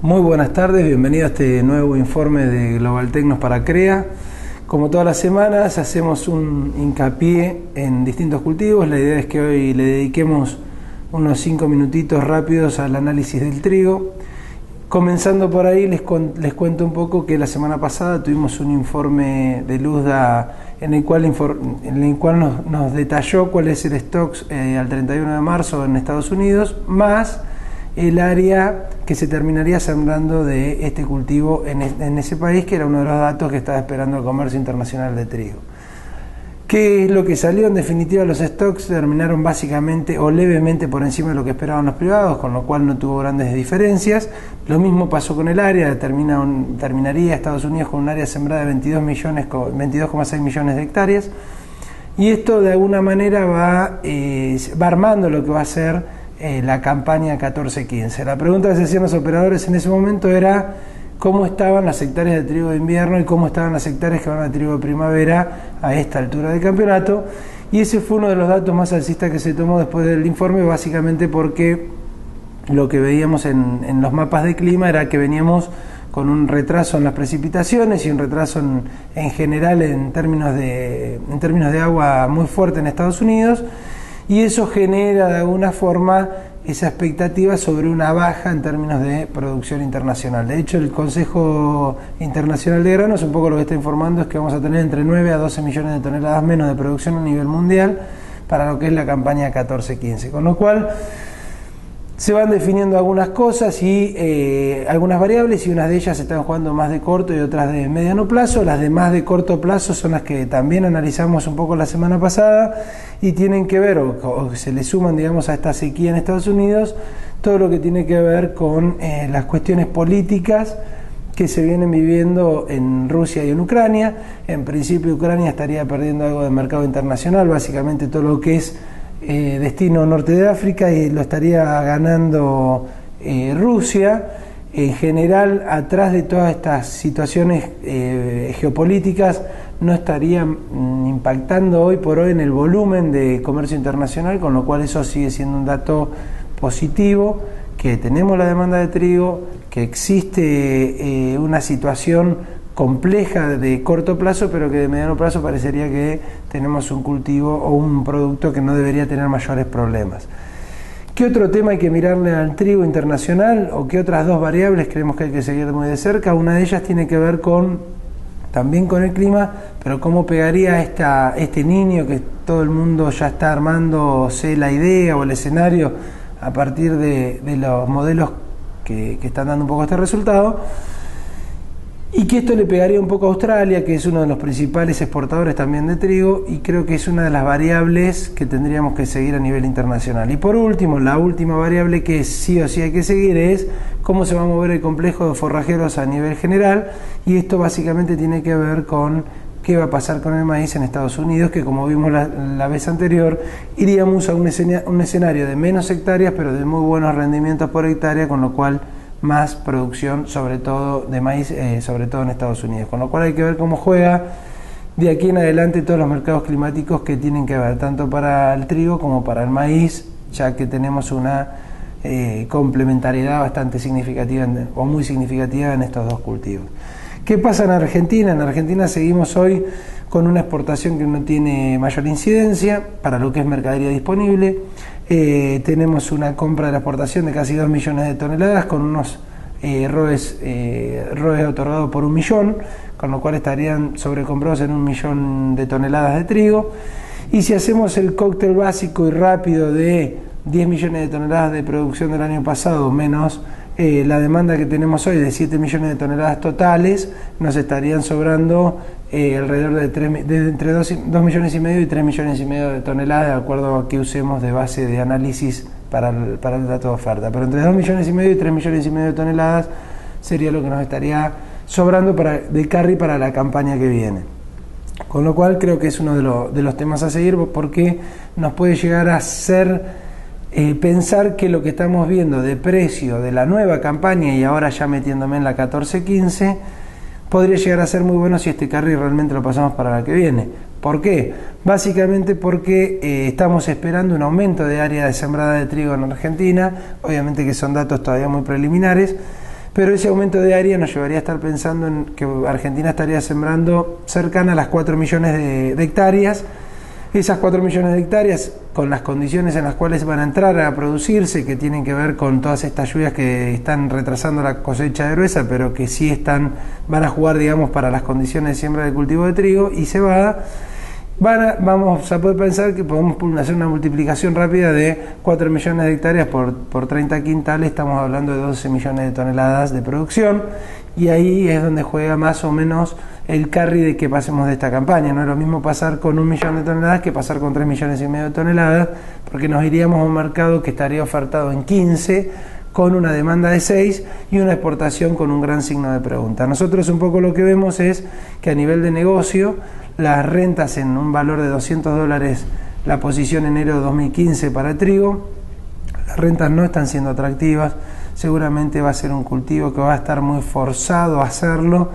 Muy buenas tardes, bienvenido a este nuevo informe de Global Tecnos para CREA. Como todas las semanas hacemos un hincapié en distintos cultivos. La idea es que hoy le dediquemos unos 5 minutitos rápidos al análisis del trigo. Comenzando por ahí les cuento un poco que la semana pasada tuvimos un informe de Luzda en el cual nos detalló cuál es el stock al 31 de marzo en Estados Unidos, más el área que se terminaría sembrando de este cultivo en ese país, que era uno de los datos que estaba esperando el comercio internacional de trigo. ¿Qué es lo que salió? En definitiva, los stocks terminaron básicamente o levemente por encima de lo que esperaban los privados, con lo cual no tuvo grandes diferencias. Lo mismo pasó con el área, terminaría Estados Unidos con un área sembrada de 22,6 millones de hectáreas, y esto de alguna manera va armando lo que va a ser la campaña 14-15. La pregunta que se hacían los operadores en ese momento era cómo estaban las hectáreas de trigo de invierno y cómo estaban las hectáreas que van a trigo de primavera a esta altura del campeonato, y ese fue uno de los datos más alcistas que se tomó después del informe, básicamente porque lo que veíamos en los mapas de clima era que veníamos con un retraso en las precipitaciones y un retraso en general en términos de agua muy fuerte en Estados Unidos, y eso genera de alguna forma esa expectativa sobre una baja en términos de producción internacional. De hecho, el Consejo Internacional de Granos un poco lo que está informando es que vamos a tener entre 9 a 12 millones de toneladas menos de producción a nivel mundial para lo que es la campaña 14-15, con lo cual se van definiendo algunas cosas y algunas variables, y unas de ellas están jugando más de corto y otras de mediano plazo. Las de más de corto plazo son las que también analizamos un poco la semana pasada y tienen que ver, o se le suman, digamos, a esta sequía en Estados Unidos, todo lo que tiene que ver con las cuestiones políticas que se vienen viviendo en Rusia y en Ucrania. En principio Ucrania estaría perdiendo algo de mercado internacional, básicamente todo lo que es destino norte de África, y lo estaría ganando Rusia. En general, atrás de todas estas situaciones geopolíticas no estarían impactando hoy por hoy en el volumen de comercio internacional, con lo cual eso sigue siendo un dato positivo, que tenemos la demanda de trigo, que existe una situación compleja de corto plazo, pero que de mediano plazo parecería que tenemos un cultivo o un producto que no debería tener mayores problemas. ¿Qué otro tema hay que mirarle al trigo internacional, o qué otras dos variables creemos que hay que seguir muy de cerca? Una de ellas tiene que ver también con el clima, pero cómo pegaría este Niño, que todo el mundo ya está armándose la idea o el escenario a partir de los modelos que están dando un poco este resultado. Y que esto le pegaría un poco a Australia, que es uno de los principales exportadores también de trigo, y creo que es una de las variables que tendríamos que seguir a nivel internacional. Y por último, la última variable que sí o sí hay que seguir es cómo se va a mover el complejo de forrajeros a nivel general, y esto básicamente tiene que ver con qué va a pasar con el maíz en Estados Unidos, que como vimos la vez anterior, iríamos a un escenario de menos hectáreas, pero de muy buenos rendimientos por hectárea, con lo cual más producción, sobre todo de maíz, sobre todo en Estados Unidos, con lo cual hay que ver cómo juega de aquí en adelante todos los mercados climáticos que tienen que ver tanto para el trigo como para el maíz, ya que tenemos una complementariedad bastante significativa o muy significativa en estos dos cultivos. ¿Qué pasa en Argentina? En Argentina seguimos hoy con una exportación que no tiene mayor incidencia para lo que es mercadería disponible. Tenemos una compra de la exportación de casi 2 millones de toneladas con unos ROEs otorgados por 1 millón, con lo cual estarían sobrecomprados en 1 millón de toneladas de trigo. Y si hacemos el cóctel básico y rápido de 10 millones de toneladas de producción del año pasado menos la demanda que tenemos hoy de 7 millones de toneladas totales, nos estarían sobrando alrededor de entre 2 millones y medio y 3 millones y medio de toneladas, de acuerdo a que usemos de base de análisis para el dato de oferta. Pero entre 2 millones y medio y 3 millones y medio de toneladas sería lo que nos estaría sobrando de carry para la campaña que viene. Con lo cual creo que es uno de los temas a seguir, porque nos puede llegar a ser pensar que lo que estamos viendo de precio de la nueva campaña, y ahora ya metiéndome en la 14-15, podría llegar a ser muy bueno si este carry realmente lo pasamos para la que viene. ¿Por qué? Básicamente porque estamos esperando un aumento de área de sembrada de trigo en Argentina, obviamente que son datos todavía muy preliminares, pero ese aumento de área nos llevaría a estar pensando en que Argentina estaría sembrando cercana a las 4 millones de hectáreas. Esas 4 millones de hectáreas, con las condiciones en las cuales van a entrar a producirse, que tienen que ver con todas estas lluvias que están retrasando la cosecha de gruesa, pero que sí van a jugar, digamos, para las condiciones de siembra del cultivo de trigo y cebada, vamos a poder pensar que podemos hacer una multiplicación rápida de 4 millones de hectáreas por 30 quintales, estamos hablando de 12 millones de toneladas de producción, y ahí es donde juega más o menos el carry de que pasemos de esta campaña. No es lo mismo pasar con 1 millón de toneladas que pasar con 3 millones y medio de toneladas, porque nos iríamos a un mercado que estaría ofertado en 15, con una demanda de 6 y una exportación con un gran signo de pregunta. Nosotros un poco lo que vemos es que a nivel de negocio, las rentas en un valor de $200, la posición enero de 2015 para trigo, las rentas no están siendo atractivas, seguramente va a ser un cultivo que va a estar muy forzado a hacerlo,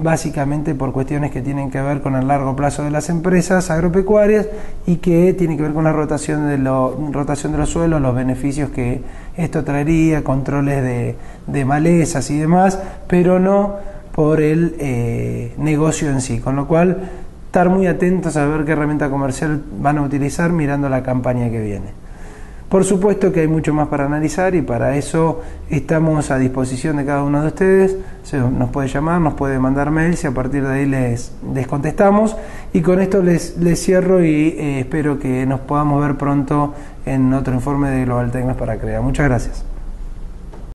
básicamente por cuestiones que tienen que ver con el largo plazo de las empresas agropecuarias y que tiene que ver con la rotación de los suelos, los beneficios que esto traería, controles de malezas y demás, pero no por el negocio en sí, con lo cual estar muy atentos a ver qué herramienta comercial van a utilizar mirando la campaña que viene. Por supuesto que hay mucho más para analizar y para eso estamos a disposición de cada uno de ustedes. Nos puede llamar, nos puede mandar mails y a partir de ahí les contestamos. Y con esto les cierro y espero que nos podamos ver pronto en otro informe de Global Tecnos para CREA. Muchas gracias.